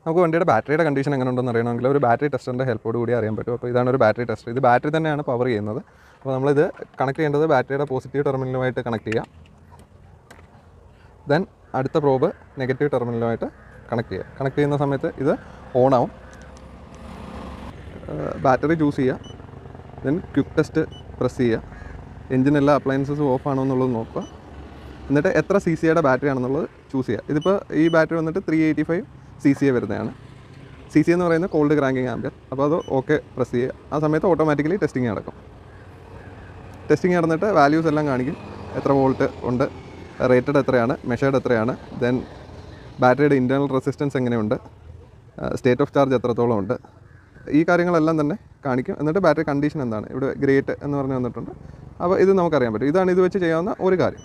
നമുക്ക് വണ്ടിയുടെ ബാറ്ററിയുടെ കണ്ടീഷൻ എങ്ങനെ ഉണ്ടെന്ന് അറിയണമെങ്കിൽ ഒരു ബാറ്ററി ടെസ്റ്ററിൻ്റെ ഹെൽപ്പോട് കൂടി അറിയാൻ പറ്റും. അപ്പോൾ ഇതാണ് ഒരു ബാറ്ററി ടെസ്റ്റർ. ഇത് ബാറ്ററി തന്നെയാണ് പവർ ചെയ്യുന്നത്. അപ്പോൾ നമ്മളിത് കണക്ട് ചെയ്യേണ്ടത് ബാറ്ററിയുടെ പോസിറ്റീവ് ടെർമിനലുമായിട്ട് കണക്ട് ചെയ്യുക. ദെൻ അടുത്ത പ്രോബ് നെഗറ്റീവ് ടെർമിനലുമായിട്ട് കണക്ട് ചെയ്യുക. കണക്ട് ചെയ്യുന്ന സമയത്ത് ഇത് ഓണാവും. ബാറ്ററി ചൂസ് ചെയ്യുക. ദെൻ ക്വിക്ക് ടെസ്റ്റ് പ്രസ് ചെയ്യുക. എഞ്ചിൻ എല്ലാ അപ്ലയൻസസും ഓഫ് ആണോ എന്നുള്ളത് നോക്കുക. എന്നിട്ട് എത്ര CCയുടെ ബാറ്ററി ആണെന്നുള്ളത് ചൂസ് ചെയ്യുക. ഇതിപ്പോൾ ഈ ബാറ്ററി വന്നിട്ട് 385 CCA വരുന്നതാണ്. CCA എന്ന് പറയുന്നത് കോൾഡ് ക്രാങ്കിങ് ആംപിയർ. അപ്പോൾ അത് ഓക്കെ പ്രസ് ചെയ്യുക. ആ സമയത്ത് ഓട്ടോമാറ്റിക്കലി ടെസ്റ്റിംഗ് നടക്കും. ടെസ്റ്റിംഗ് നടന്നിട്ട് വാല്യൂസ് എല്ലാം കാണിക്കും. എത്ര വോൾട്ട് ഉണ്ട്, റേറ്റഡ് എത്രയാണ്, മെഷേർഡ് എത്രയാണ്, ദെൻ ബാറ്ററിയുടെ ഇൻറ്റേർണൽ റെസിസ്റ്റൻസ് എങ്ങനെയുണ്ട്, സ്റ്റേറ്റ് ഓഫ് ചാർജ് എത്രത്തോളം ഉണ്ട്, ഈ കാര്യങ്ങളെല്ലാം തന്നെ കാണിക്കും. എന്നിട്ട് ബാറ്ററി കണ്ടീഷൻ എന്താണ്, ഇവിടെ ഗ്രേറ്റ് എന്ന് പറഞ്ഞ് വന്നിട്ടുണ്ട്. അപ്പോൾ ഇത് നമുക്കറിയാൻ പറ്റും. ഇതാണ് ഇത് വെച്ച് ചെയ്യാവുന്ന ഒരു കാര്യം.